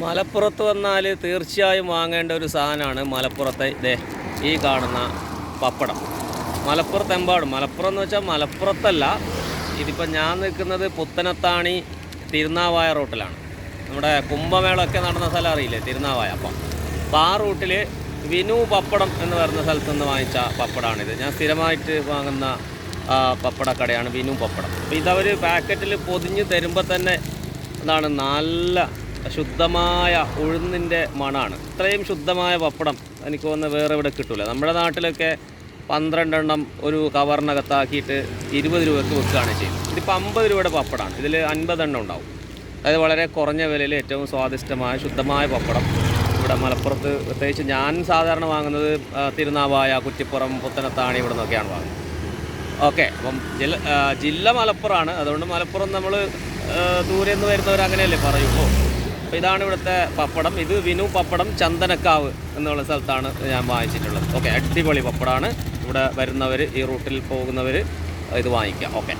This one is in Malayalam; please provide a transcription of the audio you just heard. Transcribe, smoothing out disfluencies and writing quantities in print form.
മലപ്പുറത്ത് വന്നാൽ തീർച്ചയായും വാങ്ങേണ്ട ഒരു സാധനമാണ് മലപ്പുറത്തെ ഈ കാണുന്ന പപ്പടം. മലപ്പുറത്തെമ്പാടും, മലപ്പുറം എന്ന് വെച്ചാൽ മലപ്പുറത്തല്ല, ഇതിപ്പോൾ ഞാൻ നിൽക്കുന്നത് പുത്തനത്താണി തിരുനാവായ റൂട്ടിലാണ്. നമ്മുടെ കുംഭമേളൊക്കെ നടന്ന സ്ഥലം അറിയില്ലേ, തിരുനാവായ. അപ്പോൾ ആ റൂട്ടിൽ വിനു പപ്പടം എന്ന് പറയുന്ന സ്ഥലത്ത് നിന്ന് വാങ്ങിച്ച പപ്പടമാണിത്. ഞാൻ സ്ഥിരമായിട്ട് വാങ്ങുന്ന പപ്പടക്കടയാണ് വിനു പപ്പടം. അപ്പോൾ ഇതവർ പാക്കറ്റിൽ പൊതിഞ്ഞ് തരുമ്പോൾ തന്നെ എന്താണ്, നല്ല ശുദ്ധമായ ഉഴുന്നിൻ്റെ മണമാണ്. ഇത്രയും ശുദ്ധമായ പപ്പടം എനിക്ക് തോന്നുന്നത് വേറെ ഇവിടെ കിട്ടില്ല. നമ്മുടെ നാട്ടിലൊക്കെ 12 എണ്ണം ഒരു കവറിനകത്താക്കിയിട്ട് 20 രൂപയ്ക്ക് വെക്കുകയാണ് ചെയ്യുന്നത്. ഇതിപ്പോൾ 50 രൂപയുടെ പപ്പടമാണ്. ഇതിൽ 50 എണ്ണം ഉണ്ടാവും. അതായത് വളരെ കുറഞ്ഞ വിലയിൽ ഏറ്റവും സ്വാദിഷ്ടമായ ശുദ്ധമായ പപ്പടം ഇവിടെ മലപ്പുറത്ത്, പ്രത്യേകിച്ച് ഞാൻ സാധാരണ വാങ്ങുന്നത് തിരുനാവായ, കുറ്റിപ്പുറം, പുത്തനത്താണി ഇവിടെ നിന്നൊക്കെയാണ് വാങ്ങുന്നത്. ഓക്കെ, അപ്പം ജില്ല മലപ്പുറമാണ്. അതുകൊണ്ട് മലപ്പുറം നമ്മൾ ദൂരെ നിന്ന് വരുന്നവർ അങ്ങനെയല്ലേ പറയുള്ളൂ. അപ്പോൾ ഇതാണ് ഇവിടുത്തെ പപ്പടം. ഇത് വിനു പപ്പടം, ചന്ദനക്കാവ് എന്നുള്ള സ്ഥലത്താണ് ഞാൻ വാങ്ങിച്ചിട്ടുള്ളത്. ഓക്കെ, അടിപൊളി പപ്പടമാണ്. ഇവിടെ വരുന്നവർ, ഈ റൂട്ടിൽ പോകുന്നവർ ഇത് വാങ്ങിക്കാം. ഓക്കെ.